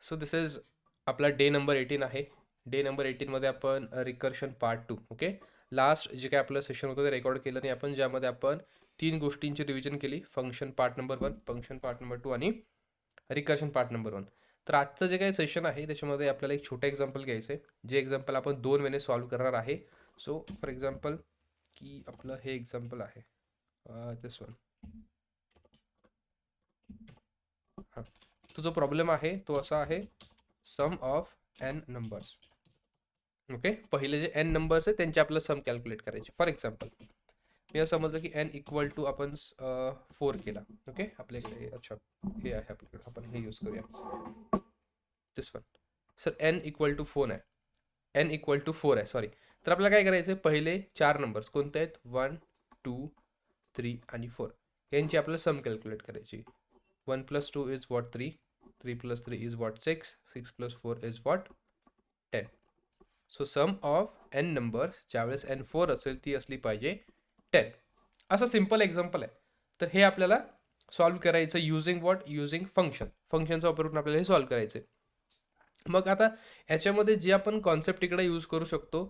So this is आपला day number 18 आहे. Day number 18मध्ये आपण रिकर्शन पार्ट 2. ओके. लास्ट जे काय आपलं सेशन होतं ते रेकॉर्ड केलं नाही आपण, ज्यामध्ये आपण 3 गोष्टींची रिव्हिजन केली. Function part number 1, function part number 2 आणि रिकर्शन पार्ट नंबर 1. तर आजचं जे काही सेशन आहे त्याच्यामध्ये आपल्याला एक छोटं एक्झाम्पल घ्यायचं आहे. जे एक्झाम्पल आपण 2 वेने सॉल्व्ह करणार आहे. सो फॉर एक्झाम्पल की आपलं हे एक्झाम्पल आहे दिस वन. हां, तो जो प्रॉब्लेम आहे तो असा आहे, सम ऑफ एन नंबर्स. ओके. पहिले जे एन नंबर्स आहे त्यांचे आपलं सम कॅल्क्युलेट करायचे. फॉर एक्झाम्पल मी असं समजलं की एन इक्वल टू आपण 4 केला. ओके. आपल्याकडे अच्छा हे आहे आपल्याकडे, आपण हे यूज करूया this one. Sir n equal to 4 आहे. एन इक्वल टू 4 आहे, सॉरी. तर आपल्याला काय करायचं आहे, पहिले 4 नंबर्स कोणते आहेत, 1 2 3 आणि 4 यांची आपल्याला सम कॅल्क्युलेट करायची. 1 plus 2 is what 3, 3 plus 3 is what 6, 6 plus 4 is what 10. So sum of n numbers ज्यावेळेस एन 4 असेल ती असली पाहिजे 10. असं सिम्पल एक्झाम्पल आहे. तर हे आपल्याला सॉल्व्ह करायचं युझिंग वॉट, युझिंग फंक्शन. फंक्शनचा वापर करून आपल्याला हे सॉल्व्ह करायचं आहे. मग आता याच्यामध्ये जे आपण कॉन्सेप्ट इकडे यूज करू शकतो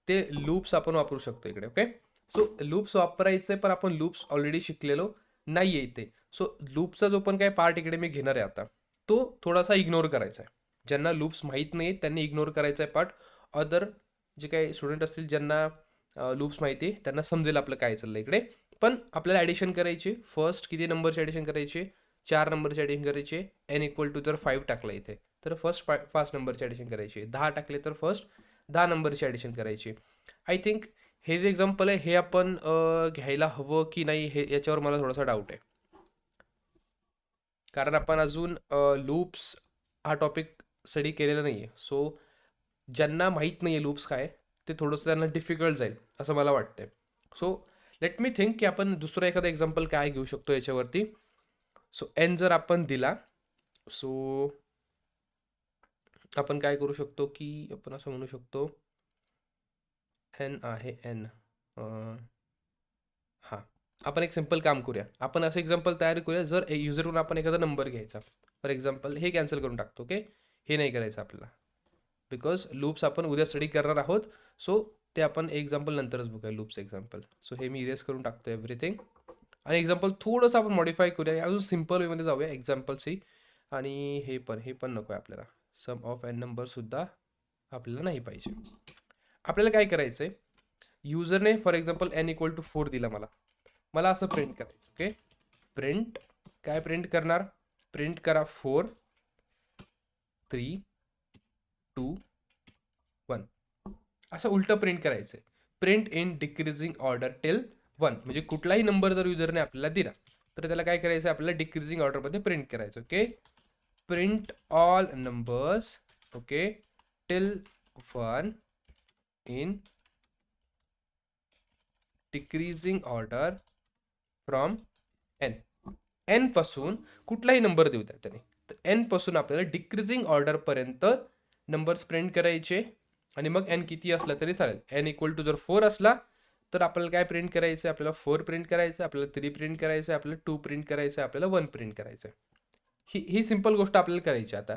ते लूप्स आपण वापरू शकतो इकडे. ओके. सो लूप्स वापरायचे, पण आपण लूप्स ऑलरेडी शिकलेलो नाही आहे इथे. सो लूपचा जो पण काय पार्ट इकडे मी घेणार आहे आता, तो थोडासा इग्नोर करायचा आहे. ज्यांना लूप्स माहीत नाही त्यांनी इग्नोर करायचा आहे पार्ट. अदर जे काही स्टुडंट असतील ज्यांना लूप्स माहिती आहे त्यांना समजेल आपलं काय चाललं इकडे. पण आपल्याला ॲडिशन करायची. फर्स्ट किती नंबरची ॲडिशन करायची, 4 नंबरची ॲडिशन करायची. एन इक्वल टू जर 5 टाकलं इथे तर फर्स्ट 5 नंबरची ॲडिशन करायची. 10 टाकले तर फर्स्ट 10 नंबरची ॲडिशन करायची. आय थिंक हे जे एक्झाम्पल आहे हे आपण घ्यायला हवं की नाही हे याच्यावर मला थोडासा डाऊट आहे. कारण आपण अजून लूप्स हा टॉपिक स्टडी केलेला नाही आहे. सो ज्यांना माहीत नाही आहे लूप्स काय ते थोडंसं त्यांना डिफिकल्ट जाईल असं मला वाटतंय. सो लेट मी थिंक की आपण दुसरं एखादं एक्झाम्पल काय घेऊ शकतो याच्यावरती. सो एन जर आपण दिला, सो आपण काय करू शकतो की आपण असं म्हणू शकतो एन आहे एन. हां, आपण एक सिंपल काम करूया. आपण असं एक्झाम्पल तयार करूया, जर युजरवरून आपण एखादा नंबर घ्यायचा. फॉर एक्झाम्पल हे कॅन्सल करून टाकतो. ओके. हे नाही करायचं आपल्याला, बिकॉज लूप्स आपण उद्या स्टडी करणार आहोत. सो ते आपण एक्झाम्पल नंतरच बघूया लूप्स एक्झाम्पल. सो हे मी इरेज करून टाकतो एव्हरीथिंग आणि एक्झाम्पल थोडंसं आपण मॉडिफाय करूया, अजून सिम्पल वेमध्ये जाऊया एक्झाम्पल सी. आणि हे पण नको आहे आपल्याला. सम ऑफ एन नंबरसुद्धा आपल्याला नाही पाहिजे. आपल्याला काय करायचं आहे, युजरने for example n equal to 4 दिला मला. मला असं प्रिंट करायचं. ओके. प्रिंट काय प्रिंट करणार, प्रिंट करा 4 3 2 1. असं उलटं प्रिंट करायचं आहे. Print in decreasing order till 1. म्हणजे कुठलाही नंबर जर युजरने आपल्याला दिला तर त्याला काय करायचं, आपल्याला डिक्रीजिंग ऑर्डरमध्ये प्रिंट करायचं. Okay. Print all numbers okay till 1 in decreasing order from n. N पासून कुठलाही नंबर देऊ द्या त्याने, तर एन पासून आपल्याला डिक्रीजिंग ऑर्डरपर्यंत नंबर्स प्रिंट करायचे. आणि मग एन किती असला तरी चालेल. एन इक्वल टू जर 4 असला तर आपल्याला काय प्रिंट करायचं, आपल्याला 4 प्रिंट करायचं, आपल्याला 3 प्रिंट करायचं, आपल्याला 2 प्रिंट करायचं, आपल्याला 1 प्रिंट करायचं. ही सिंपल गोष्ट आपल्याला करायची. आता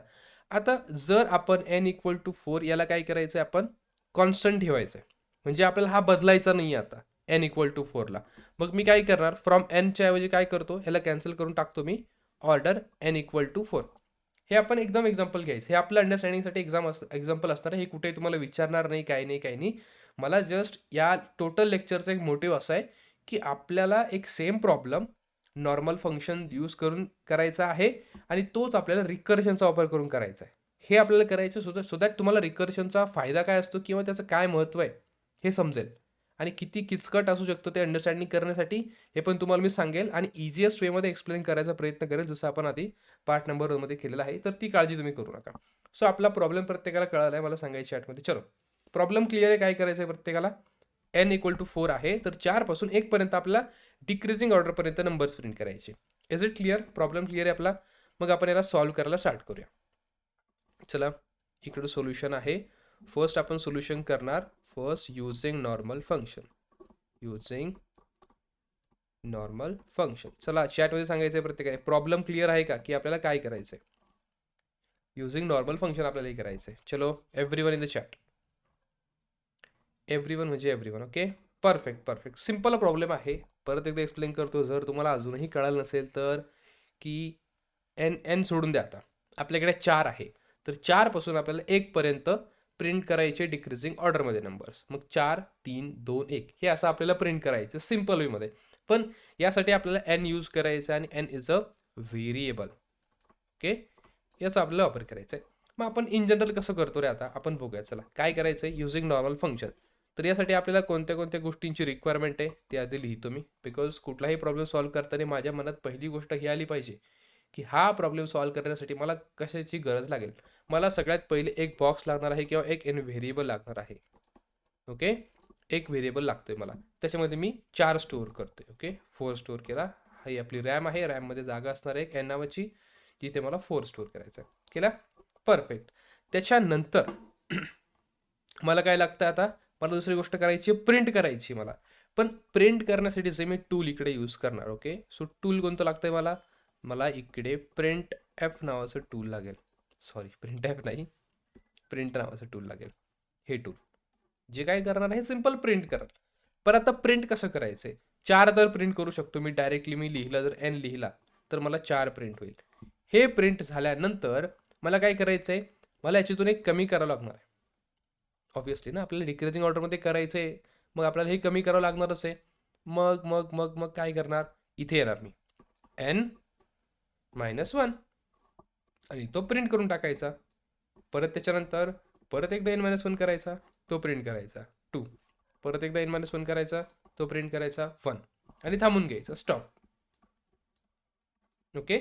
आता जर आपण एन इक्वल टू 4 याला काय करायचं आहे, आपण कॉन्स्टंट ठेवायचं आहे. म्हणजे आपल्याला हा बदलायचा नाही आता एन इक्वल टू 4ला. मग मी काय करणार, फ्रॉम एनच्या ऐवजी काय करतो, ह्याला कॅन्सल करून टाकतो मी ऑर्डर एन इक्वल टू 4. हे आपण एकदम एक्झाम्पल घ्यायचं. हे आपल्या अंडरस्टँडिंगसाठी एक्झाम्पल असणार आहे. हे कुठे तुम्हाला विचारणार नाही, काही नाही काही नाही. मला जस्ट या टोटल लेक्चरचा एक मोटिव्ह असा आहे की आपल्याला एक same problem normal function use करून करायचा आहे आणि तोच आपल्याला रिकर्शनचा वापर करून करायचा आहे. हे आपल्याला करायचं सो दॅट तुम्हाला रिकर्शनचा फायदा काय असतो किंवा त्याचं काय महत्त्व आहे हे समजेल. आणि किती किचकट असू शकतो ते अंडरस्टँडिंग करण्यासाठी हे पण तुम्हाला मी सांगेल आणि इझिएस्ट वेमध्ये एक्सप्लेन करायचा प्रयत्न करेल, जसं आपण आधी पार्ट नंबर 2 मध्ये केलेला आहे. तर ती काळजी तुम्ही करू नका. सो आपला प्रॉब्लेम प्रत्येकाला कळाला आहे मला सांगायची आठमध्ये. चलो प्रॉब्लेम क्लिअर आहे. काय करायचं आहे प्रत्येकाला, एन इक्वल टू 4 आहे तर 4 पासून 1 पर्यंत आपल्याला डिक्रीजिंग ऑर्डरपर्यंत नंबर्स प्रिंट करायचे. Is it clear, problem clear आहे आपला. मग आपण याला सॉल्व्ह करायला स्टार्ट करूया. चला इकडं सोल्युशन आहे. फर्स्ट आपण सोल्युशन करणार first using normal function. Using normal function. चला चॅटमध्ये सांगायचं आहे प्रत्येकाने, प्रॉब्लेम क्लिअर आहे का, की आपल्याला काय करायचं आहे. युझिंग नॉर्मल फंक्शन आपल्याला हे करायचं आहे. चलो everyone in the chat. Everyone म्हणजे everyone. Okay, perfect perfect. Simple problem आहे. परत एकदा एक्सप्लेन करतो, जर तुम्हाला अजूनही कळालं नसेल तर, की एन एन सोडून द्या. आता आपल्याकडे 4 आहे, तर 4 पासून आपल्याला 1 पर्यंत प्रिंट करायचे डिक्रीजिंग ऑर्डरमध्ये नंबर्स. मग 4 3 2 1 हे असं आपल्याला प्रिंट करायचं सिम्पल वेमध्ये. पण यासाठी आपल्याला एन यूज करायचं आणि n is a variable. Okay, याचा आपल्याला वापर करायचा आहे. मग आपण इन जनरल कसं करतो रे, आता आपण बघूया. चला काय करायचं आहे, युझिंग नॉर्मल फंक्शन. तर यासाठी आपल्याला कोणत्या कोणत्या गोष्टींची रिक्वायरमेंट आहे ते आधी लिहितो मी, बिकॉज कुठलाही प्रॉब्लेम सॉल्व्ह करताना माझ्या मनात पहिली गोष्ट ही आली पाहिजे की हा प्रॉब्लेम सॉल्व्ह करण्यासाठी मला कशाची गरज लागेल. मला सगळ्यात पहिले एक बॉक्स लागणार आहे किंवा एक एन व्हेरिएबल लागणार आहे. ओके, एक व्हेरिएबल लागतोय मला, त्याच्यामध्ये मी 4 स्टोअर करतोय. ओके, 4 स्टोअर केला. ही आपली रॅम आहे, रॅममध्ये जागा असणार आहे एक एन नावाची, जिथे मला 4 स्टोअर करायचं आहे. केला, परफेक्ट. त्याच्यानंतर मला काय लागतं आता, मला दुसरी गोष्ट करायची, प्रिंट करायची मला. पण प्रिंट करण्यासाठी जे मी टूल इकडे यूज करणार. ओके, सो टूल कोणतं लागतंय मला, मला इकडे प्रिंट एफ नावाचं टूल लागेल. सॉरी, प्रिंट एफ नाही, प्रिंट नावाचं टूल लागेल. हे टूल जे काय करणार आहे, सिम्पल प्रिंट करणार. पण आता प्रिंट कसं करायचंय, 4 तर प्रिंट करू शकतो मी डायरेक्टली. मी लिहिलं, जर एन लिहिला तर मला 4 प्रिंट होईल. हे प्रिंट झाल्यानंतर मला काय करायचंय, मला याच्यातून एक कमी करावं लागणार आहे. ऑब्व्हियसली ना, आपल्याला डिक्रीजिंग ऑर्डरमध्ये करायचं आहे, मग आपल्याला हे कमी करावं लागणारच आहे. मग मग मग मग काय करणार, इथे येणार मी एन -1 आणि तो प्रिंट करून टाकायचा. परत त्याच्यानंतर परत एकदा n-1 करायचा, तो प्रिंट करायचा 2. परत एकदा n-1 करायचा, तो प्रिंट करायचा 1 आणि थांबून घ्यायचं, स्टॉप. ओके,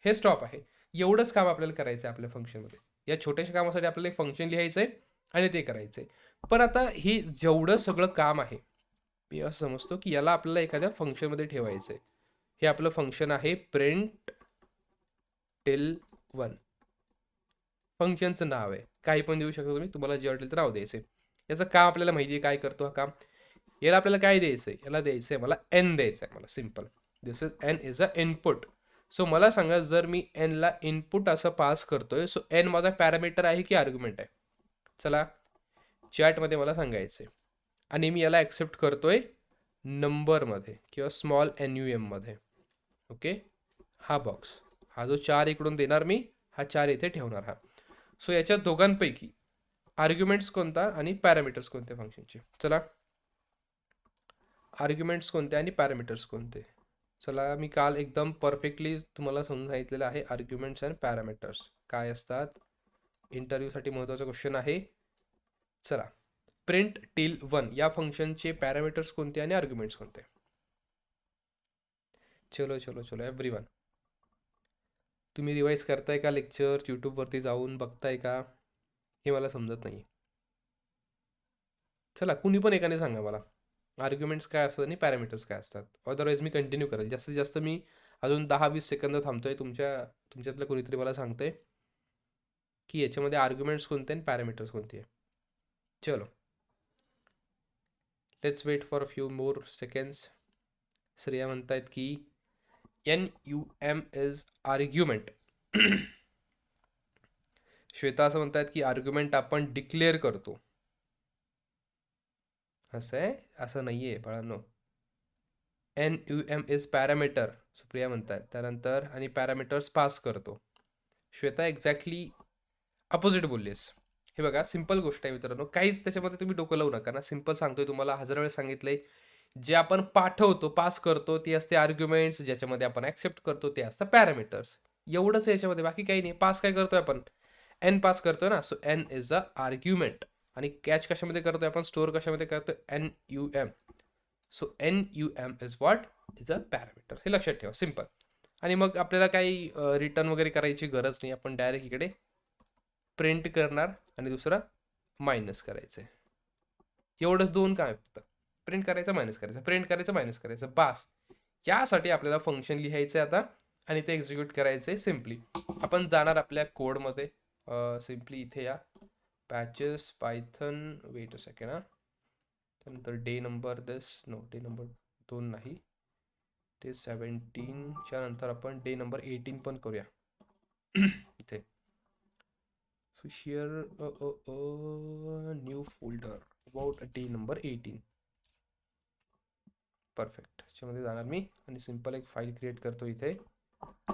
हे स्टॉप आहे. एवढंच काम आपल्याला करायचं आहे आपल्या फंक्शनमध्ये. या छोट्याशा कामासाठी आपल्याला एक फंक्शन लिहायचं आहे आणि ते करायचं आहे. पण आता ही जेवढं सगळं काम आहे, मी असं समजतो की याला आपल्याला एखाद्या फंक्शनमध्ये ठेवायचं आहे. हे आपलं फंक्शन आहे प्रिंट टिल 1. फंक्शनचं नाव आहे, काही पण देऊ शकता तुम्ही, तुम्हाला जे वाटेल तर नाव द्यायचं आहे. याचं काम आपल्याला माहिती आहे, काय करतो हा काम. याला आपल्याला काय द्यायचं आहे, याला द्यायचं आहे मला एन द्यायचं आहे मला, simple. This is an is a input. So मला सांगा, जर मी एनला इनपुट असं पास करतोय, सो एन माझा पॅरामीटर आहे की आर्ग्युमेंट आहे. चला चॅटमध्ये मला सांगायचं आहे. आणि मी याला ॲक्सेप्ट करतोय नंबरमध्ये किंवा स्मॉल NUM मध्ये. ओके, हा बॉक्स, हा जो 4 इकडून देणार मी, हा 4 इथे ठेवणार हा. सो याच्या दोघांपैकी आर्ग्युमेंट्स कोणता आणि पॅरामीटर्स कोणते फंक्शनचे. चला, आर्ग्युमेंट्स कोणते आणि पॅरामीटर्स कोणते. चला, मी काल एकदम परफेक्टली तुम्हाला समजून सांगितलेलं आहे आर्ग्युमेंट्स अँड पॅरामीटर्स काय असतात. इंटरव्ह्यूसाठी महत्त्वाचा क्वेश्चन आहे. चला, प्रिंट टिल 1 या फंक्शनचे पॅरामीटर्स कोणते आणि आर्ग्युमेंट्स कोणते. चलो चलो चलो एव्हरीवन, तुम्ही रिवाईज करताय का लेक्चर, यूट्यूबवरती जाऊन बघताय का, हे मला समजत नाही. चला, कुणी पण एकाने सांगा मला आर्ग्युमेंट्स काय असतात आणि पॅरामीटर्स काय असतात. अदरवाईज मी कंटिन्यू करेल. जास्तीत जास्त मी अजून 10-20 सेकंद थांबतोय. तुमच्यातलं कोणीतरी मला सांगतंय की याच्यामध्ये आर्ग्युमेंट्स कोणते आणि पॅरामीटर्स कोणते आहे. चलो, let's wait for few more seconds. Shreya म्हणतायत की NUM इज आर्ग्युमेंट. श्वेता असं म्हणतायत की आर्ग्युमेंट आपण डिक्लेअर करतो. असं आहे, असं नाही आहे बाळांनो. NUM इज पॅरामीटर, सुप्रिया म्हणतात. त्यानंतर आणि पॅरामीटर्स पास करतो. श्वेता एक्झॅक्टली अपोजिट बोललीस. हे बघा, सिम्पल गोष्ट आहे मित्रांनो, काहीच त्याच्यामध्ये तुम्ही डोकं लावू नका ना. सिम्पल सांगतोय तुम्हाला, 1000 वेळेस सांगितलंय. जे आपण पाठवतो, पास करतो, ती असते आर्ग्युमेंट्स. ज्याच्यामध्ये आपण ॲक्सेप्ट करतो ते असतं पॅरामीटर्स. एवढंच आहे याच्यामध्ये, बाकी काही नाही. पास काय करतोय आपण, एन पास करतोय ना, so n is a argument. आणि कॅच कशामध्ये करतोय आपण, स्टोअर कशामध्ये करतोय, NUM. So NUM is what, is a parameter. हे लक्षात ठेवा, सिम्पल. आणि मग आपल्याला काही रिटर्न वगैरे करायची गरज नाही. आपण डायरेक्ट इकडे प्रिंट करणार आणि दुसरा मायनस करायचं आहे. एवढंच दोन काम आहे फक्त, प्रिंट करायचं, मायनस करायचं, प्रिंट करायचं, मायनस करायचं, बास. यासाठी आपल्याला फंक्शन लिहायचं आहे आता आणि ते एक्झिक्यूट करायचं आहे सिम्पली. आपण जाणार आपल्या कोडमध्ये, सिम्पली इथे या, patches Python, weight a second हा. त्यानंतर डे नंबर डे नंबर 2 नाही, ते 17च्या नंतर आपण डे नंबर 18 पण करूया. इथे here new folder about day number 18. Perfect. त्याच्यामध्ये जाणार मी आणि सिंपल एक फाईल क्रिएट करतो इथे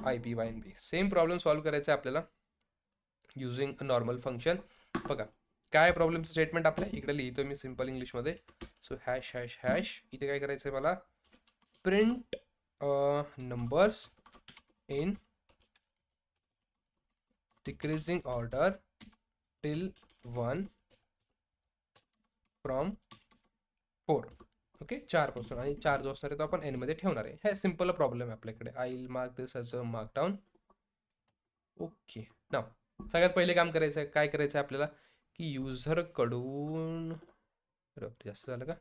IPYNB. सेम प्रॉब्लेम सॉल्व्ह करायचा आहे आपल्याला युझिंग अ नॉर्मल फंक्शन. बघा काय प्रॉब्लेमचं स्टेटमेंट आपल्या इकडे लिहितो मी सिंपल इंग्लिशमध्ये. सो हॅश हॅश हॅश इथे काय करायचं आहे मला, print numbers in decreasing order till 1 from 4. Okay, 4 पासून, आणि 4 जो असणार आहे तो आपण एन मध्ये ठेवणार आहे. हे सिंपल प्रॉब्लेम आहे आपल्याकडे. I will mark this as a mark down. Okay, नाव सगळ्यात पहिले काम करायचं आहे, काय करायचं आहे आपल्याला की युजरकडून जास्त झालं का,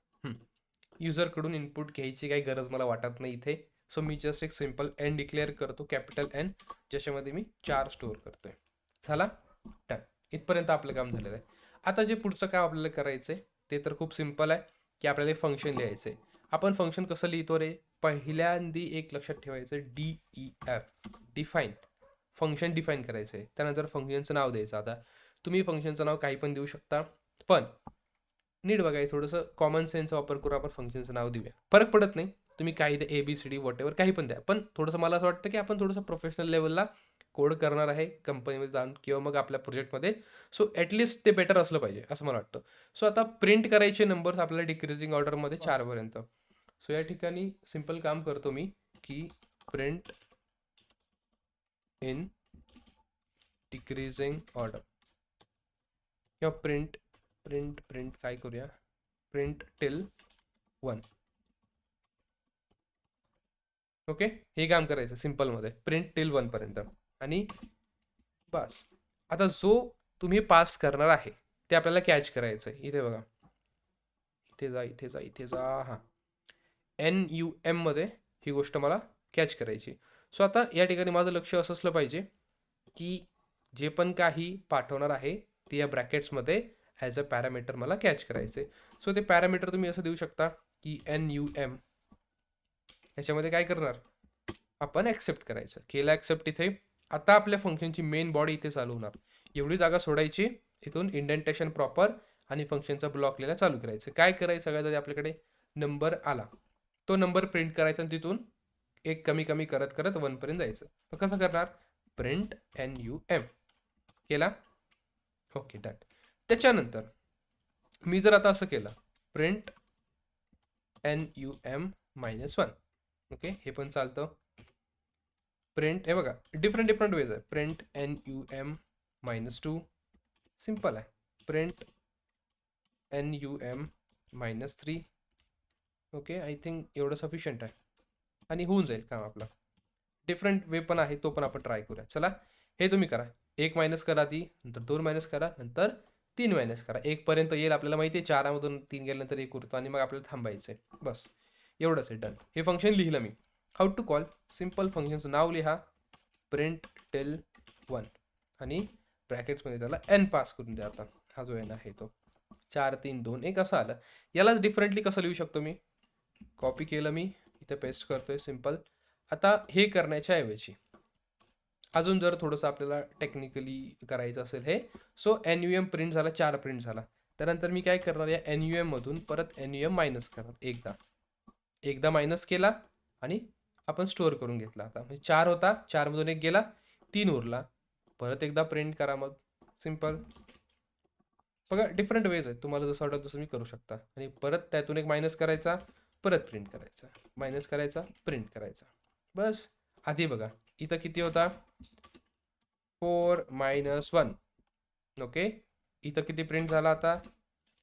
युजरकडून इनपुट घ्यायची काही गरज मला वाटत नाही इथे. सो मी जस्ट एक सिंपल एन डिक्लेअर करतो, कॅपिटल एन, ज्याच्यामध्ये मी 4 स्टोअर करतोय. झाला, डन. इथपर्यंत आपलं काम झालेलं आहे. आता जे पुढचं काम आपल्याला करायचं आहे ते तर खूप सिंपल आहे की आपल्याला एक फंक्शन लिहायचं आहे. आपण फंक्शन कसं लिहितो रे, पहिल्यांदी एक लक्षात ठेवायचं, DEF डिफाईन. फंक्शन डिफाईन करायचं आहे, त्यानंतर फंक्शनचं नाव द्यायचं. आता तुम्ही फंक्शनचं नाव काही पण देऊ शकता, पण नीट बघायचं थोडंसं कॉमन सेन्सचा वापर करून आपण फंक्शनचं नाव देऊया. फरक पडत नाही, तुम्ही काही द्या, ABCD वॉटेवर काही पण द्या, पण थोडंसं मला असं वाटतं की आपण थोडंसं प्रोफेशनल लेवलला कोड करणार आहे कंपनीमध्ये जाऊन किंवा मग आपल्या प्रोजेक्टमध्ये. सो ॲटलिस्ट ते बेटर असलं पाहिजे असं मला वाटतं. सो आता प्रिंट करायचे नंबर्स आपल्याला डिक्रीजिंग ऑर्डरमध्ये 4 पर्यंत. सो या ठिकाणी सिंपल काम करतो मी की प्रिंट इन डिक्रीजिंग ऑर्डर किंवा प्रिंट प्रिंट प्रिंट काय करूया, प्रिंट टिल 1. ओके, हे काम करायचं सिंपलमध्ये, प्रिंट टिल 1 पर्यंत. आणि बस, आता जो तुम्ही पास करणार आहे ते आपल्याला कॅच करायचं आहे. इथे बघा, इथे जा इथे जा इथे जा, हां, NUM मध्ये ही गोष्ट मला कॅच करायची. सो आता या ठिकाणी माझं लक्ष असं असलं पाहिजे की जे पण काही पाठवणार आहे ते या ब्रॅकेट्समध्ये ॲज अ पॅरामीटर मला कॅच करायचे. सो ते पॅरामीटर तुम्ही असं देऊ शकता की NUM, ह्याच्यामध्ये काय करणार आपण ॲक्सेप्ट करायचं. केलं ॲक्सेप्ट इथे. आता आपल्या फंक्शनची मेन बॉडी इथे चालू होणार, एवढी जागा सोडायची, इथून इंडेंटेशन प्रॉपर आणि फंक्शनचा ब्लॉक लिहायला चालू करायचं. काय करायचं, सगळ्यात आधी आपल्याकडे नंबर आला, तो नंबर प्रिंट करायचा आणि तिथून एक कमी कमी करत करत 1 पर्यंत जायचं. मग कसं करणार, प्रिंट NUM केला. Okay, done. त्याच्यानंतर मी जर आता असं केलं, प्रिंट NUM -1, ओके, हे पण चालतं. प्रिंट, हे बघा डिफरंट डिफरंट वेज आहे. प्रिंट NUM -2 सिंपल आहे. Print NUM -3, okay, I think एवढं सफिशियंट आहे आणि होऊन जाईल काम आपलं. डिफरंट वे पण आहे, तो पण आपण ट्राय करूया. चला, हे तुम्ही करा. 1 मायनस करा आधी, नंतर 2 मायनस करा, नंतर 3 मायनस करा. 1 पर्यंत येईल आपल्याला माहिती आहे, 4मधून 3 गेल्यानंतर 1 उरतो आणि मग आपल्याला थांबायचं आहे. बस एवढंच आहे, डन. हे फंक्शन लिहिलं मी. हाऊ टू कॉल, सिम्पल फंक्शनचं नाव लिहा, प्रिंट टिल 1, आणि ब्रॅकेट्समध्ये त्याला n पास करून द्या. आता हा जो n आहे तो 4 3 2 1 असं आलं. यालाच डिफरंटली कसं लिहू शकतो मी, कॉपी केलं मी, इथे पेस्ट करतोय सिंपल. आता हे करण्याच्या ऐवजी अजून जर थोडंसं आपल्याला टेक्निकली करायचं असेल हे, सो NUM प्रिंट झाला, 4 प्रिंट झाला. त्यानंतर मी काय करणार, या NUM मधून परत NUM मायनस करणार. एकदा मायनस केला आणि आपण स्टोअर करून घेतला. आता म्हणजे 4 होता, 4 मधून 1 गेला, 3 उरला, परत एकदा प्रिंट करा. मग सिंपल बघा, डिफरंट वेज आहेत, तुम्हाला जसं वाटतं तसं मी करू शकता. आणि परत त्यातून एक मायनस करायचा, परत प्रिंट करायचा, मायनस करायचा, प्रिंट करायचा. बस. आधी बघा इथं किती होता, 4 - 1, ओके. इथं किती प्रिंट झाला, आता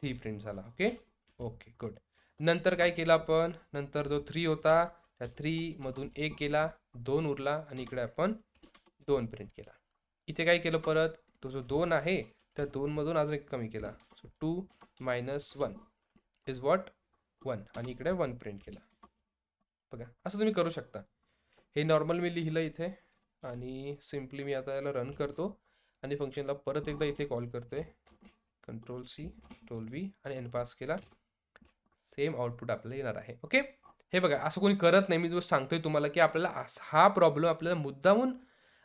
3 प्रिंट झाला. Okay okay, good. नंतर काय केलं आपण, नंतर जो 3 होता त्या 3 मधून 1 गेला, 2 उरला, आणि इकडे आपण 2 प्रिंट केला. इथे काय केलं, परत तो जो 2 आहे त्या 2 मधून अजून एक कमी केला. सो 2 - 1 इज वॉट 1, आणि इकडे 1 प्रिंट केला. बघा असं तुम्ही करू शकता. हे नॉर्मल मी लिहिलं इथे, आणि सिम्पली मी आता याला रन करतो आणि फंक्शनला परत एकदा इथे कॉल करतोय, Ctrl+C Ctrl+V, आणि n पास केला. सेम आउटपुट आपल्याला येणार आहे. ओके, हे बघा असं कोणी करत नाही. मी जो सांगतोय तुम्हाला की आपल्याला हा प्रॉब्लेम आपल्याला मुद्दामून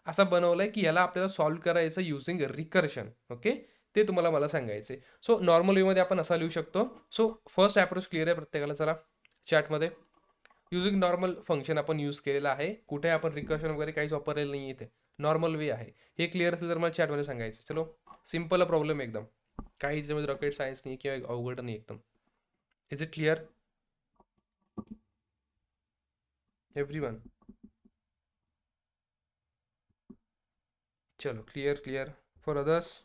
असा बनवलाय की याला आपल्याला सॉल्व्ह करायचं युझिंग रिकर्शन. ओके, ते तुम्हाला मला सांगायचे. सो नॉर्मल वेमध्ये आपण असा लिहू शकतो. सो फर्स्ट अप्रोच क्लिअर आहे प्रत्येकाला. चला चॅटमध्ये युझिंग नॉर्मल फंक्शन आपण यूज केलेलं आहे. कुठे आपण रिकर्शन वगैरे काहीच वापरलेलं नाही इथे. नॉर्मल वे आहे. हे क्लिअर असेल तर मला चॅटमध्ये सांगायचं. चलो, सिम्पल प्रॉब्लेम एकदम. काही याच्यामध्ये रॉकेट सायन्स नाही किंवा अवघड नाही एकदम. Is it clear everyone? चलो, क्लिअर क्लिअर फॉर अदर्स.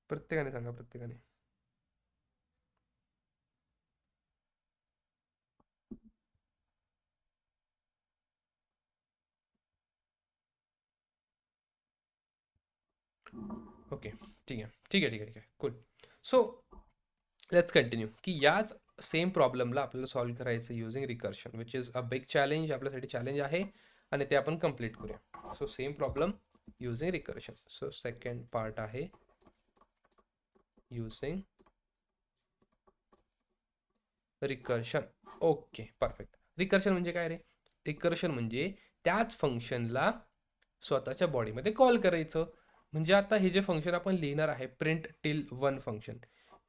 प्रत्येकाने सांगा, प्रत्येकाने. ओके, ठीक आहे ठीक आहे ठीक आहे ठीक आहे, कुल. सो लेट्स कंटिन्यू की याच सेम प्रॉब्लेमला आपल्याला सॉल्व्ह करायचं using recursion, which is a big challenge. आपल्यासाठी चॅलेंज आहे आणि ते आपण कम्प्लीट करूया. So same problem using recursion. So second part आहे using recursion. Okay, perfect. Recursion म्हणजे काय रे? रिकर्शन म्हणजे त्याच फंक्शनला स्वतःच्या बॉडीमध्ये कॉल करायचं. म्हणजे आता हे जे फंक्शन आपण लिहिणार आहे, प्रिंट टिल वन फंक्शन,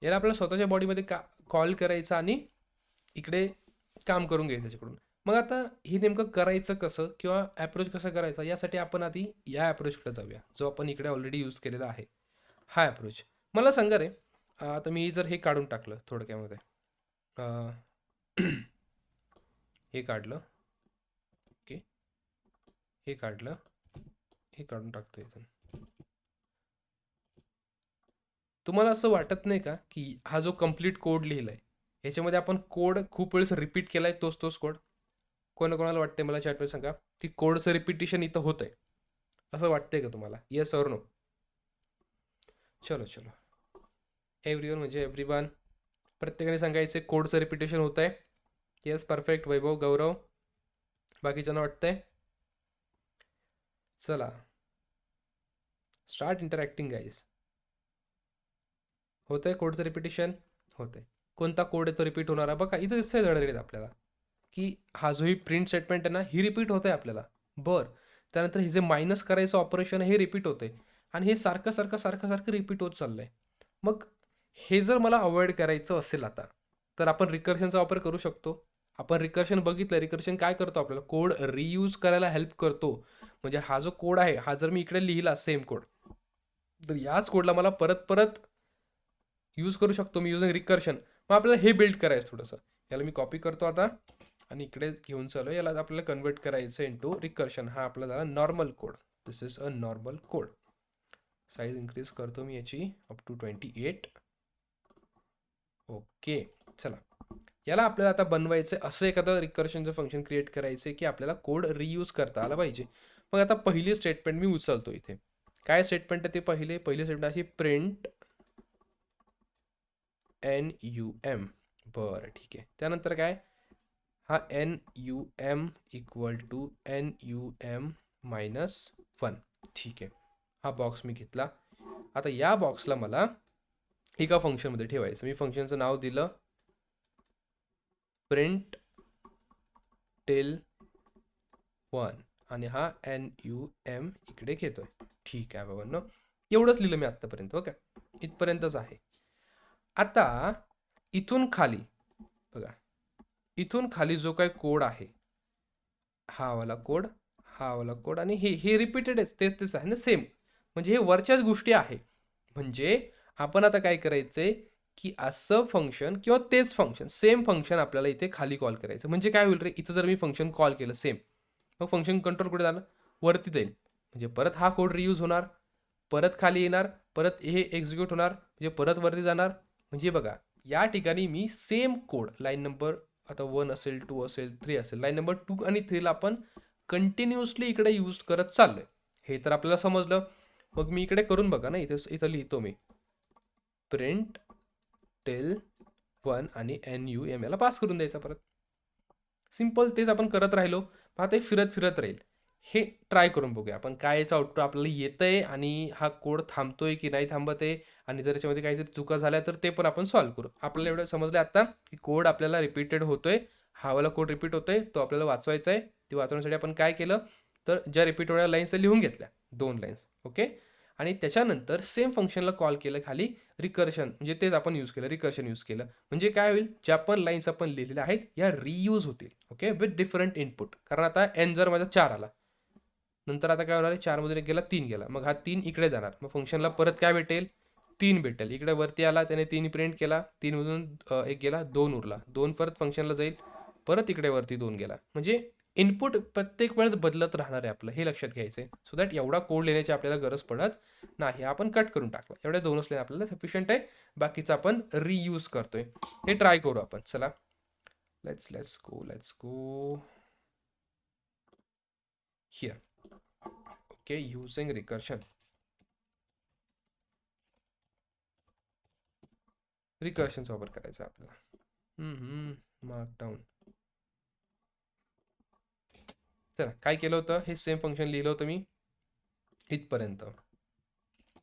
याला आपल्याला स्वतःच्या बॉडीमध्ये कॉल करायचं आणि इकडे काम करून घ्यायचं त्याच्याकडून. मग आता हे नेमकं करायचं कसं किंवा ॲप्रोच कसा करायचा, यासाठी आपण आधी या ॲप्रोचकडे जाऊया, जो आपण इकडे ऑलरेडी यूज केलेला आहे. हा ॲप्रोच मला सांगा रे. आता मी जर हे काढून टाकलं थोडक्यामध्ये, अं, हे काढलं. ओके, हे काढलं, हे काढून टाकतो इथून. तुम्हाला असं वाटत नाही का की हा जो कम्प्लीट कोड लिहिलाय याच्यामध्ये आपण कोड खूप वेळेस रिपीट केलाय, तोच तोच कोड? कोणाकोणाला वाटतंय मला चॅटमध्ये सांगा की कोडचं रिपिटिशन इथं होतंय, असं वाटतंय का तुम्हाला? Yes or no? चलो चलो, एव्हरीवन म्हणजे एव्हरीवन, प्रत्येकाने सांगायचे कोडचं रिपिटेशन होत आहे. Yes, perfect. वैभव, गौरव, बाकीच्यांना वाटतंय? चला, स्टार्ट इंटरॅक्टिंग गाईज. होतंय कोडचं रिपिटेशन? होतंय. कोणता कोड आहे तो रिपीट होणार आहे बघा, इथं दिसतंय धडधडीत आपल्याला की हा जो ही प्रिंट स्टेटमेंट आहे ना, ही रिपीट होत आहे आपल्याला. बरं, त्यानंतर हे जे मायनस करायचं ऑपरेशन आहे हे रिपीट होते आणि हे सारखं सारखं सारखं सारखं रिपीट होत चाललंय. मग हे जर मला अवॉइड करायचं असेल आता, तर आपण रिकर्शनचा वापर करू शकतो. आपण रिकर्शन बघितलं, रिकर्शन काय करतो, आपल्याला कोड रियूज करायला हेल्प करतो. म्हणजे हा जो कोड आहे, हा जर मी इकडे लिहिला सेम कोड, तर याच कोडला मला परत परत यूज करू शकतो मी युजिंग रिकर्शन. मग आपल्याला हे बिल्ड करायचं थोडंसं. याला मी कॉपी करतो आता आणि इकडे घेऊन चालू. याला आपल्याला कन्वर्ट करायचं इंटू रिकर्शन. हा आपला झाला normal code. This is a normal code. Size increase करतो मी याची अप टू 28. ओके, चला. याला आपल्याला आता बनवायचं असं एखादं रिकर्शनचं फंक्शन क्रिएट करायचं की आपल्याला कोड रियूज करता आला पाहिजे. मग आता पहिली स्टेटमेंट मी उचलतो इथे. काय स्टेटमेंट आहे ते? पहिली स्टेटमेंट अशी, प्रिंट NUM. बरं, ठीक आहे. त्यानंतर काय? हा NUM इक्वल टू NUM -1. ठीक आहे, हा बॉक्स मी घेतला. आता या बॉक्सला मला एका फंक्शनमध्ये ठेवायचं. मी फंक्शनचं नाव दिलं प्रिंट टिल 1 आणि हा NUM इकडे घेतोय. ठीक आहे बाबांनो, एवढंच लिहिलं मी आत्तापर्यंत. ओके, इथपर्यंतच आहे. आता इथून खाली बघा, इथून खाली जो काही कोड आहे, हा वाला कोड, हा वाला कोड आणि हे हे रिपीटेडच, तेच तेच आहे ना, सेम. म्हणजे हे वरच्याच गोष्टी आहे. म्हणजे आपण आता काय करायचंय की असं फंक्शन किंवा तेच फंक्शन, सेम फंक्शन आपल्याला इथे खाली कॉल करायचं. म्हणजे काय होईल रे, इथं जर मी फंक्शन कॉल केलं सेम, मग फंक्शन कंट्रोल कुठे जाणार? वरती जाईल. म्हणजे परत हा कोड रियूज होणार, परत खाली येणार, परत हे एक्झिक्यूट होणार, म्हणजे परत वरती जाणार. म्हणजे बघा, या ठिकाणी मी सेम कोड, लाईन नंबर आता 1 असेल, 2 असेल, 3 असेल, लाईन नंबर 2 आणि 3ला आपण कंटिन्युअसली इकडे यूज करत चाललोय. हे तर आपल्याला समजलं. मग मी इकडे करून बघा ना, इथं लिहितो मी प्रिंट टिल 1 आणि NUM याला पास करून द्यायचा परत. सिम्पल, तेच आपण करत राहिलो. आता ते फिरत फिरत राहील. हे ट्राय करून बघूया आपण, काय याचं आउटपुट आपल्याला येतंय आणि हा कोड थांबतोय की नाही थांबत आहे, आणि जर याच्यामध्ये काहीतरी चुका झाल्या तर ते पण आपण सॉल्व्ह करू. आपल्याला एवढं समजलं आता की कोड आपल्याला रिपीटेड होतोय, हा वाला कोड रिपीट होतोय, तो आपल्याला वाचवायचा आहे. ते वाचवण्यासाठी आपण काय केलं, तर ज्या रिपीट होणाऱ्या लाईन्स लिहून घेतल्या 2 लाईन्स. ओके. आणि त्याच्यानंतर सेम फंक्शनला कॉल केलं खाली रिकर्शन, म्हणजे तेच आपण यूज केलं, रिकर्शन यूज केलं. म्हणजे काय होईल, ज्या पण लाईन्स आपण लिहिलेल्या आहेत या रियूज होतील. Okay, with different input. कारण आता एन जर माझा 4 आला, नंतर आता काय होणार आहे, 4 मधून 1 गेला 3 गेला, मग हा 3 इकडे जाणार, मग फंक्शनला परत काय भेटेल, 3 भेटेल. इकडे वरती आला, त्याने 3 प्रिंट केला, 3 मधून 1 गेला, 2 उरला, 2 परत फंक्शनला जाईल, परत इकडे वरती 2 गेला. म्हणजे इनपुट प्रत्येक वेळेस बदलत राहणार आहे आपलं, हे लक्षात घ्यायचं आहे. सो दॅट एवढा कोड लिहिण्याची आपल्याला गरज पडत नाही. आपण कट करून टाकला, एवढ्या 2च लाईन आपल्याला सफिशियंट आहे. बाकीचं आपण रियूज करतोय. हे ट्राय करू आपण. चला, let's go here. Okay, using recursion. रिकर्शनचा वापर करायचा आपल्याला. मार्कडाऊन. चला, काय केलं होतं, हे सेम फंक्शन लिहिलं होतं मी इथपर्यंत.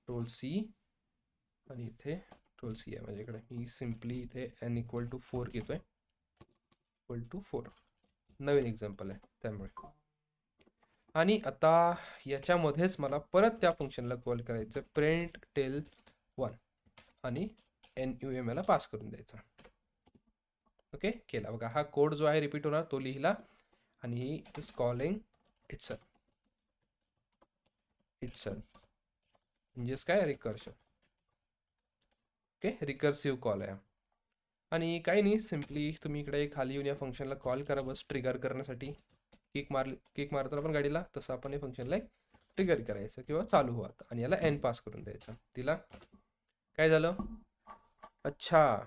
टोल सी आणि इथे टोल सी आहे माझ्याकडे. मी सिम्पली इथे n इक्वल टू 4 घेतोय, इक्वल टू 4. नवीन एक्झाम्पल आहे त्यामुळे. आणि आता याच्यामध्येच मला परत त्या फंक्शनला कॉल करायचं, प्रिंट टेल 1 आणि NUM याला पास करून द्यायचा. ओके, केला बघा. हा कोड जो आहे रिपीट होणार तो लिहिला, आणि ही इज कॉलिंग इटसेल्फ. म्हणजेच काय, रिकर्शन. ओके, रिकर्सिव्ह कॉल आहे. आणि काही नाही, सिम्पली तुम्ही इकडे खाली येऊन या फंक्शनला कॉल करा, बस ट्रिगर करण्यासाठी. किक मारतो आपण गाडीला, तसं आपण हे फंक्शनला ट्रिगर करायचं किंवा चालू व्हा, आणि याला n पास करून द्यायचं. तिला काय झालं, अच्छा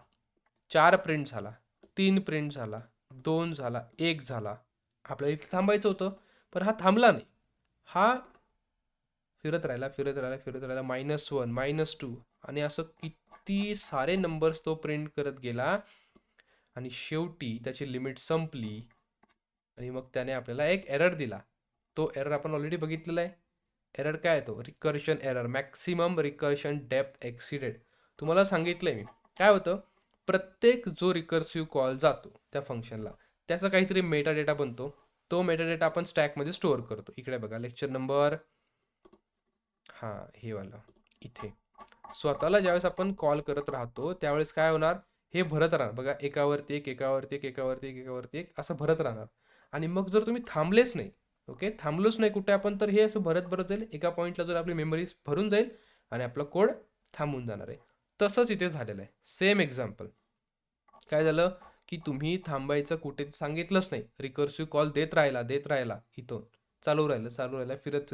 4 प्रिंट झाला, 3 प्रिंट झाला, 2 झाला, 1 झाला. आपल्याला इथे थांबायचं होतं, पण हा थांबला नाही. हा फिरत राहिला -1 -2, आणि असं किती सारे नंबर्स तो प्रिंट करत गेला, आणि शेवटी त्याची लिमिट संपली, आणि मग त्याने आपल्याला एक एरर दिला. तो एरर आपण ऑलरेडी बघितलेला आहे. एरर काय आहे तो, recursion error, maximum recursion depth exceeded. तुम्हाला सांगितलंय मी, काय होतं, प्रत्येक जो रिकर्सिव्ह कॉल जातो त्या फंक्शनला, त्याचा काहीतरी मेटा डेटा बनतो. तो मेटा डेटा आपण स्टॅकमध्ये स्टोअर करतो. इकडे बघा, लेक्चर नंबर, हां हे वाला इथे. स्वतःला ज्यावेळेस आपण कॉल करत राहतो त्यावेळेस काय होणार, हे भरत राहणार बघा, एकावरती एक असं भरत राहणार. आणि मग जर तुम्ही थांबलेच नाही, ओके, थांबलोच नाही कुठे आपण, तर हे असं भरत जाईल. एका पॉईंटला जर आपली मेमरी भरून जाईल आणि आपला कोड थांबून जाणार आहे. तसंच इथे झालेलं आहे. Same example. काय झालं की तुम्ही थांबायचं कुठे सांगितलंच नाही, रिकर्सिव्ह कॉल देत राहिला इथून चालू राहिलं, फिरत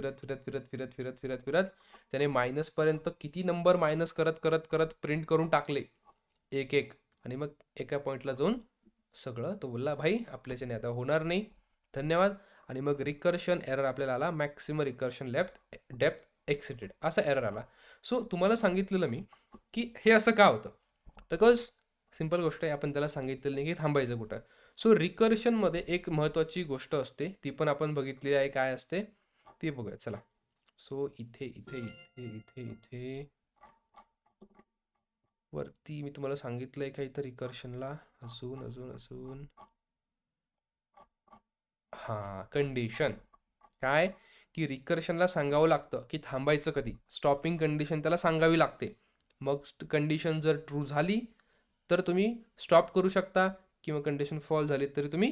त्याने -पर्यंत किती नंबर मायनस करत प्रिंट करून टाकले एक एक, आणि मग एका पॉईंटला जाऊन सगळं तो बोलला, भाई आपल्याच्याने आता होणार नाही, धन्यवाद. आणि मग रिकर्शन एरर आपल्याला आला, मॅक्सिमम रिकर्शन डेप्थ एक्सिडेड असा एरर आला. सो तुम्हाला सांगितलेलं मी की हे असं का होतं, बिकॉज सिंपल गोष्ट आहे, आपण त्याला सांगितलेलं नाही की थांबायचं कुठं. सो रिकर्शनमध्ये एक महत्त्वाची गोष्ट असते, ती पण आपण बघितली आहे, काय असते ती बघूया. चला, सो इथे वरती मी तुम्हाला सांगितलंय का, इथं रिकर्शनला अजून हां, कंडिशन काय, की रिकर्शनला सांगावं लागतं की थांबायचं कधी, स्टॉपिंग कंडिशन त्याला सांगावी लागते. मग कंडिशन जर ट्रू झाली तर तुम्ही स्टॉप करू शकता, किंवा कंडिशन फॉल झाली तरी तुम्ही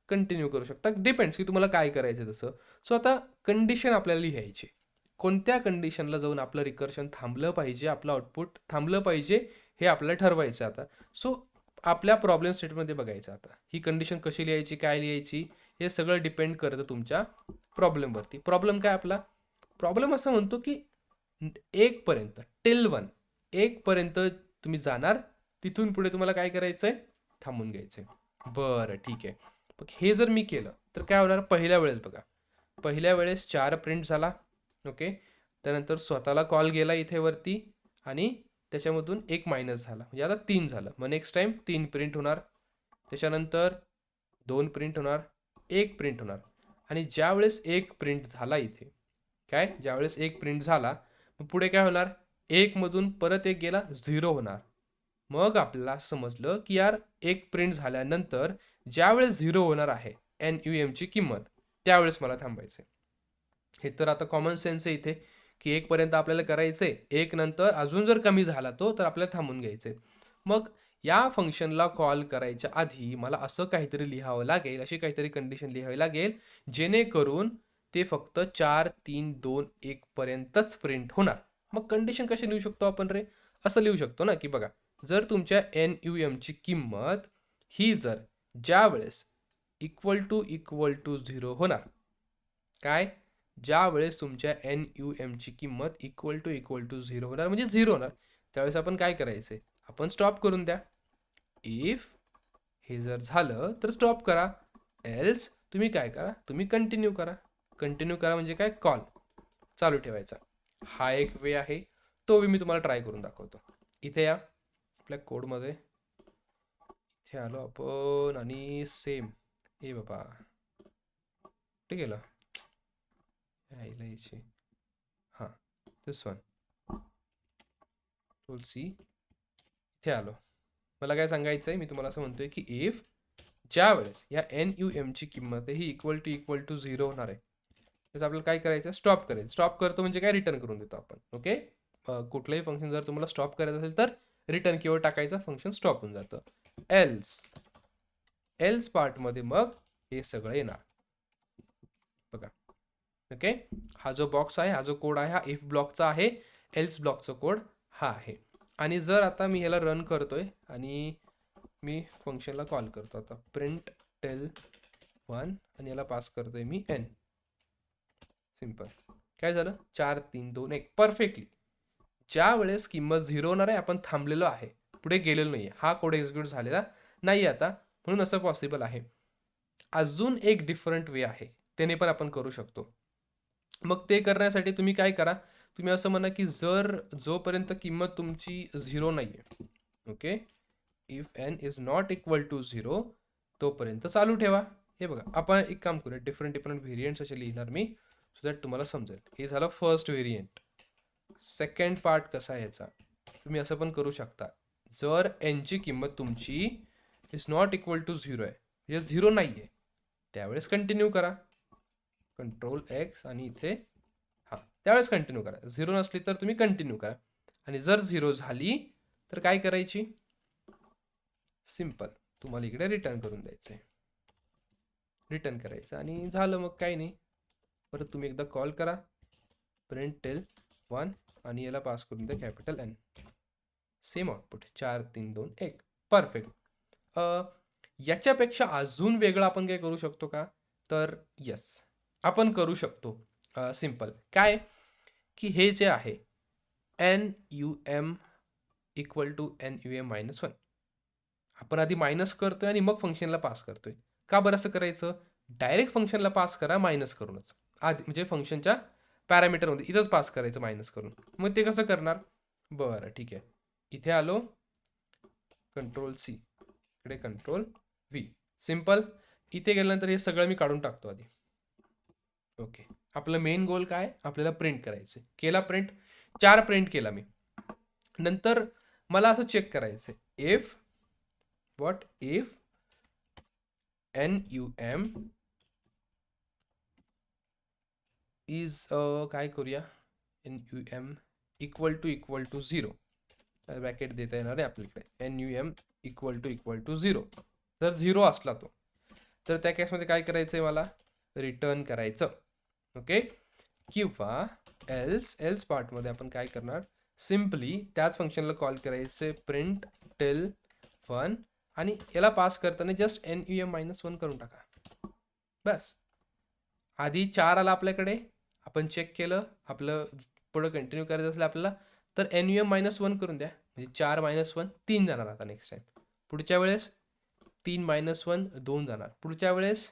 कंटिन्यू करू शकता, डिपेंड्स की तुम्हाला काय करायचं तसं. सो आता कंडिशन आपल्याला लिहायची, कोणत्या कंडिशनला जाऊन आपलं रिकर्शन थांबलं पाहिजे, आपलं आउटपुट थांबलं पाहिजे, हे आपल्याला ठरवायचं आता. सो आपल्या प्रॉब्लेम स्टेटमध्ये बघायचं आता, ही कंडिशन कशी लिहायची, काय लिहायची, हे सगळं डिपेंड करतं तुमच्या प्रॉब्लेमवरती. प्रॉब्लेम काय आपला, प्रॉब्लेम असं म्हणतो की 1 पर्यंत, टिल 1 पर्यंत तुम्ही जाणार, तिथून पुढे तुम्हाला काय करायचंय, थांबून घ्यायचंय. बरं ठीक आहे. मग हे जर मी केलं तर काय होणार, पहिल्या वेळेस बघा, पहिल्या वेळेस 4 प्रिंट झाला, ओके. त्यानंतर स्वतःला कॉल गेला इथे वरती, आणि त्याच्यामधून 1 मायनस झाला, म्हणजे आता 3 झालं. मग नेक्स्ट टाइम 3 प्रिंट होणार, त्याच्यानंतर 2 प्रिंट होणार, 1 प्रिंट होणार. आणि ज्यावेळेस 1 प्रिंट झाला इथे, काय, ज्यावेळेस 1 प्रिंट झाला, मग पुढे काय होणार, 1 मधून परत 1 गेला, 0 होणार. मग आपल्याला समजलं की यार, 1 प्रिंट झाल्यानंतर ज्यावेळेस 0 होणार आहे NUM ची किंमत, त्यावेळेस मला थांबायचं आहे. हे तर आता कॉमन सेन्स आहे इथे, की 1 पर्यंत आपल्याला करायचंय. 1 नंतर अजून जर कमी झाला तो, तर आपल्याला थांबून घ्यायचंय. मग या फंक्शनला कॉल करायच्या आधी मला असं काहीतरी लिहावं लागेल, अशी काहीतरी कंडिशन लिहावी लागेल, जेणेकरून ते फक्त 4, 3, 2, 1 पर्यंतच प्रिंट होणार. मग कंडिशन कशी लिहू शकतो आपण रे? असं लिहू शकतो ना, की बघा, जर तुमच्या NUMची किंमत ही जर ज्यावेळेस इक्वल टू 0 होणार. काय? ज्यावेळेस तुमच्या NUMची किंमत इक्वल टू 0 होणार म्हणजे 0 होणार. त्यावेळेस आपण काय करायचंय? आपण स्टॉप करून द्या. इफ हे जर झालं तर स्टॉप करा. एल्स तुम्ही काय करा? तुम्ही कंटिन्यू करा. कंटिन्यू करा म्हणजे काय? कॉल चालू ठेवायचा. हा एक वे आहे. तो वे मी तुम्हाला ट्राय करून दाखवतो. इथे या आपल्या कोडमध्ये. इथे आलो आपण आणि सेम. हे बाबा कुठे गेलं? यायला हां, दिस वन. तुलसी इथे आलो. मला काय सांगायचं आहे, मी तुम्हाला असं म्हणतोय की इफ ज्या वेळेस या NUMची किंमत ही इक्वल टू 0 होणार आहे, तर आपल्याला काय करायचं? स्टॉप करायचं. स्टॉप करतो म्हणजे काय? रिटर्न करून देतो आपण. ओके. कुठलंही फंक्शन जर तुम्हाला स्टॉप करायचं असेल तर रिटर्न कीवर्ड टाकायचं, फंक्शन स्टॉप होऊन जातं. एल्स एल्स पार्टमध्ये मग हे सगळं येणार बघा. ओके. हा जो बॉक्स आहे, हा जो कोड आहे, हा इफ ब्लॉकचा आहे. एल्स ब्लॉकचा कोड हा आहे. आणि जर आता मी ह्याला रन करतोय आणि मी फंक्शनला कॉल करतो आता प्रिंट टेल 1 आणि याला पास करतोय मी n. सिंपल. काय झालं? 4, 3, 2, 1 परफेक्टली. ज्या वेळेस किंमत 0 होणार आहे, आपण थांबलेलो आहे, पुढे गेलेलो नाहीये. हा कोड एक्झिक्यूट झालेला नाही आता, म्हणून असं पॉसिबल आहे. अजून एक डिफरंट वे आहे, त्याने पण आपण करू शकतो. मग ते करण्यासाठी तुम्ही काय करा? तुम्ही असं म्हणा की जर जोपर्यंत किंमत तुमची 0 नाहीये, okay, if n is not equal to 0 तोपर्यंत चालू ठेवा. हे बघा, आपण एक काम करूया, डिफरंट डिफरंट व्हेरियंट्स असे लिहिणार मी, सो दॅट तुम्हाला समजेल. हे झालं फर्स्ट व्हेरियंट. सेकंड पार्ट कसा आहे याचा? तुम्ही असं पण करू शकता. जर n ची किंमत तुमची इज नॉट इक्वल टू 0 आहे, म्हणजे 0 नाहीये, त्यावेळेस कंटिन्यू करा. कंट्रोल X आणि इथे हां, त्यावेळेस कंटिन्यू करा. 0 नसली तर तुम्ही कंटिन्यू करा. आणि जर 0 झाली तर काय करायची? सिंपल, तुम्हाला इकडे रिटर्न करून द्यायचं आहे. रिटर्न करायचं आणि झालं. मग काही नाही, परत तुम्ही एकदा कॉल करा प्रिंट टेल 1 आणि याला पास करून द्या capital N. Same output 4, 3, 2, 1 perfect. याच्यापेक्षा अजून वेगळं आपण काय करू शकतो का? तर येस, आपण करू शकतो. सिंपल काय की हे जे आहे NUM इक्वल टू NUM -1, आपण आधी मायनस करतोय आणि मग फंक्शनला पास करतोय. का बरं असं करायचं? डायरेक्ट फंक्शनला पास करा मायनस करूनच, आधी म्हणजे फंक्शनच्या पॅरामीटरमध्ये इथंच पास करायचं मायनस करून. मग ते कसं करणार? बरं ठीक आहे, इथे आलो, कंट्रोल C, इकडे कंट्रोल V. सिंपल. इथे गेल्यानंतर हे सगळं मी काढून टाकतो आधी. ओके. आपलं मेन गोल काय? आपल्याला प्रिंट करायचं. केला प्रिंट, 4 प्रिंट केला मी. नंतर मला असं चेक करायचं if what if NUM is काय करूया, NUM इक्वल टू 0 ब्रॅकेट देता येणार आहे आपल्याकडे. NUM इक्वल टू 0 जर 0 असला तो, तर त्या केसमध्ये काय करायचं आहे? मला रिटर्न करायचं. ओके. किंवा एल्स पार्टमध्ये आपण काय करणार? सिम्पली त्याच फंक्शनला कॉल करायचे प्रिंट टेल 1 आणि याला पास करताना जस्ट NUM -1 करून टाका. बस. आधी 4 आला आपल्याकडे, आपण चेक केलं, आपलं पुढं कंटिन्यू करायचं असेल आपल्याला, तर NUM -1 करून द्या, म्हणजे 4 -1 3 जाणार. आता नेक्स्ट टाइम पुढच्या वेळेस 3 -1 2 जाणार. पुढच्या वेळेस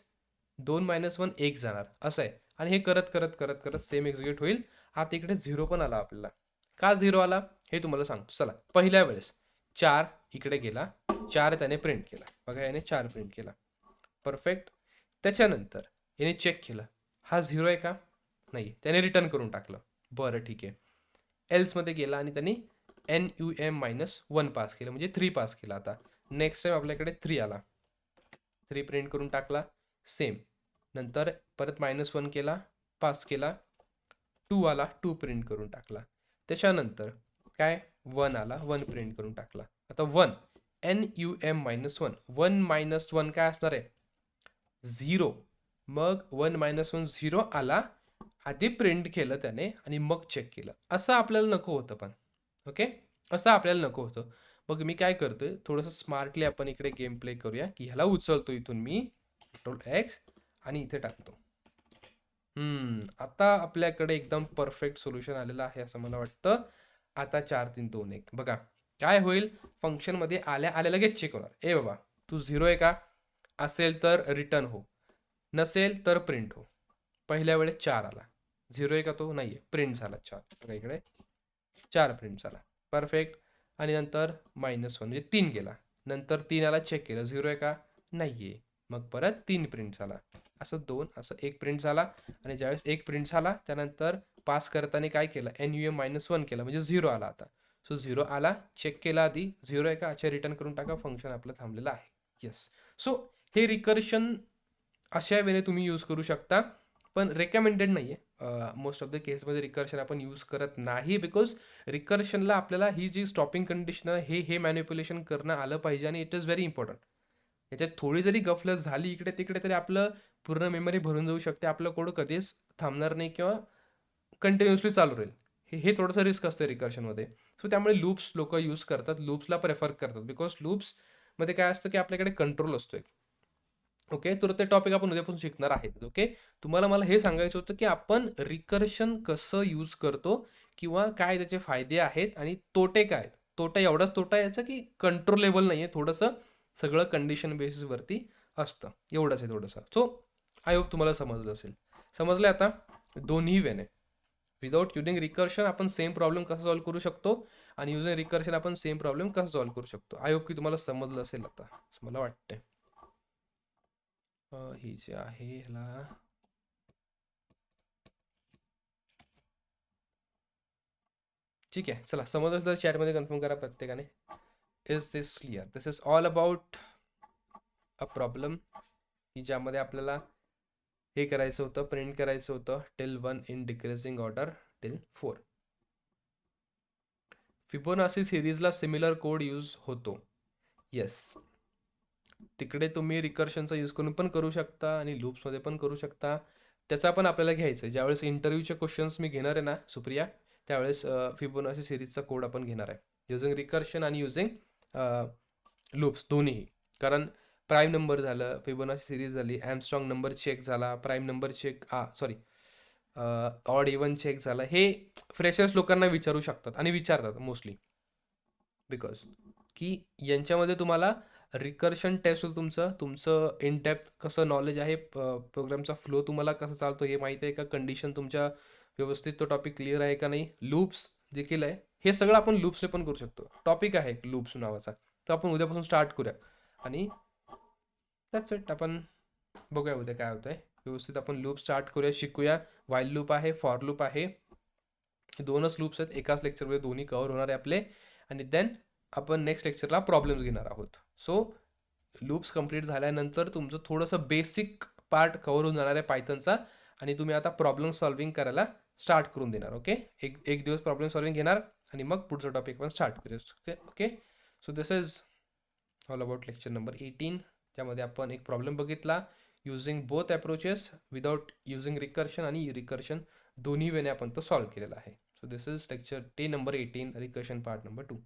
2 -1 1 जाणार. असं आहे. आणि हे करत करत करत करत सेम एक्झिक्यूट होईल. आता इकडे 0 पण आला आपल्याला. का 0 आला हे तुम्हाला सांगतो. चला, पहिल्या वेळेस 4 इकडे गेला, 4 त्याने प्रिंट केला. बघा, याने 4 प्रिंट केला. परफेक्ट. त्याच्यानंतर याने चेक केलं, हा 0 आहे का? नाही, त्याने रिटर्न करून टाकलं. बरं ठीक आहे. एल्समध्ये गेला आणि त्यांनी NUM -1 पास केलं, म्हणजे 3 पास केला. आता नेक्स्ट टाइम आपल्याकडे 3 आला, 3 प्रिंट करून टाकला. सेम. नंतर परत -1 केला, पास केला. 2 आला, 2 प्रिंट करून टाकला. त्याच्यानंतर काय 1 आला, 1 प्रिंट करून टाकला. आता 1 NUM -1 1 - 1 काय असणार आहे 0. मग 1 - 1 0 आला, आधी प्रिंट केलं त्याने आणि मग चेक केलं. असं आपल्याला नको होतं पण. ओके, असं आपल्याला नको होतं. मग मी काय करतोय, थोडंसं स्मार्टली आपण इकडे गेम प्ले करूया, की ह्याला उचलतो इथून मी Ctrl+X आणि इथे टाकतो. आता आपल्याकडे एकदम परफेक्ट सोल्युशन आलेलं आहे असं मला वाटतं. आता 4 3 2 1 बघा काय होईल, फंक्शनमध्ये आल्या लगेच चेक होणार. ए बाबा तू 0 आहे का, असेल तर रिटर्न हो, नसेल तर प्रिंट हो. पहिल्या वेळेस 4 आला, 0 आहे का तो, नाही आहे, प्रिंट झाला 4. बघा इकडे 4 प्रिंट झाला, परफेक्ट. आणि नंतर -1 म्हणजे 3 गेला, नंतर 3 आला, चेक केलं 0 आहे का, नाही आहे, मग परत 3 प्रिंट झाला. असं 2, असं 1 प्रिंट झाला. आणि ज्यावेळेस 1 प्रिंट झाला त्यानंतर पास करताना काय केलं, NUM -1 केलं म्हणजे 0 आला. आता सो 0 आला, चेक केला आधी 0 आहे का, अच्छा रिटर्न करून टाका, फंक्शन आपलं थांबलेलं आहे. येस. सो हे रिकर्शन अशा वेळेने तुम्ही यूज करू शकता, पण रेकमेंडेड नाही आहे. मोस्ट ऑफ द केसमध्ये रिकर्शन आपण यूज करत नाही, बिकॉज रिकर्शनला आपल्याला ही जी स्टॉपिंग कंडिशन आहे हे मॅनिप्युलेशन करणं आलं पाहिजे आणि इट इज व्हेरी इम्पॉर्टंट. याच्यात थोडी जरी गफलत झाली इकडे तिकडे तरी आपलं पूर्ण मेमरी भरून जाऊ शकते, आपलं कोड कधीच थांबणार नाही किंवा कंटिन्युअसली चालू राहील. हे थोडंसं रिस्क असतं रिकर्शनमध्ये. सो त्यामुळे लूप्स लोक यूज करतात, लूप्सला प्रेफर करतात, बिकॉज लूप्समध्ये काय असतं की आपल्याकडे कंट्रोल असतो एक. ओके, तर ते टॉपिक आपण उद्यापासून शिकणार आहेत. ओके, तुम्हाला मला हे सांगायचं होतं की आपण रिकर्शन कसं यूज करतो किंवा काय त्याचे फायदे आहेत आणि तोटे काय आहेत. तोटा एवढाच तोटा याचा की कंट्रोलेबल नाही आहे, थोडंसं सगळं कंडिशन बेसिसवरती असतं, एवढंच आहे थोडंसं. सो आय होप तुम्हाला समजलं असेल. समजलं आता दोन्ही वेने विदाउट युजिंग रिकर्शन आपण सेम प्रॉब्लेम कसा सॉल्व्ह करू शकतो आणि युजिंग रिकर्शन आपण सेम प्रॉब्लेम कसा सॉल्व्ह करू शकतो. आय होप की तुम्हाला समजलं असेल आता, असं मला वाटतंय. ही जे आहे ह्याला ठीक आहे, चला समजलं तर चॅटमध्ये कन्फर्म करा प्रत्येकाने. Is this clear? This is all about a problem की ज्यामध्ये आपल्याला हे करायचं होतं, प्रिंट करायचं होतं till 1 in decreasing order till 4. Fibonacci सिरीजला सिमिलर कोड यूज होतो. येस, तिकडे तुम्ही रिकर्शनचा यूज करून पण करू शकता आणि लूप्समध्ये पण करू शकता. त्याचा पण आपल्याला घ्यायचं आहे. ज्यावेळेस इंटरव्ह्यूचे क्वेश्चन्स मी घेणार आहे ना सुप्रिया, त्यावेळेस फिबोनाची सिरीजचा कोड आपण घेणार आहे, युझिंग रिकर्शन आणि युझिंग लूप्स दोन्हीही. कारण प्राईम नंबर झालं, फिबोनाची सिरीज झाली, ॲमस्ट्रॉंग नंबर चेक झाला, prime number check sorry odd even check झालं, हे फ्रेशर्स लोकांना विचारू शकतात आणि विचारतात मोस्टली, बिकॉज की यांच्यामध्ये तुम्हाला रिकर्शन टेस्ट तुमचं तुमचं इन डेप्थ कसं नॉलेज आहे, प्रोग्रामचा फ्लो तुम्हाला कसं चालतो हे माहीत आहे का, कंडिशन तुमच्या व्यवस्थित तो टॉपिक क्लिअर आहे का नाही, लूप्स देखील आहे, हे सगळं आपण लूप्सने पण करू शकतो. टॉपिक आहे लूप्स नावाचा, तर आपण उद्यापासून स्टार्ट करूया आणि दॅट्स इट. आपण बघूया उद्या काय होतं आहे, व्यवस्थित आपण लूप स्टार्ट करूया, शिकूया. वाईल लूप आहे, फॉर लूप आहे, दोनच लूप्स आहेत, एकाच लेक्चरमध्ये दोन्ही कव्हर होणार आहे आपले. आणि देन आपण नेक्स्ट लेक्चरला प्रॉब्लेम्स घेणार आहोत. सो लूप्स कंप्लीट झाल्यानंतर तुमचं थोडंसं बेसिक पार्ट कव्हर होऊन जाणार आहे पायथनचा आणि तुम्ही आता प्रॉब्लेम सॉल्विंग करायला स्टार्ट करून देणार. ओके, एक दिवस प्रॉब्लेम सॉल्विंग घेणार आणि मग पुढचं टॉपिक पण स्टार्ट करूया. Okay okay, so this is all about lecture number 18, ज्यामध्ये आपण एक प्रॉब्लेम बघितला using both approaches, without using recursion आणि रिकर्शन, दोन्ही वेने आपण तो सॉल्व्ह केलेला आहे. So this is lecture day number 18, recursion part number 2.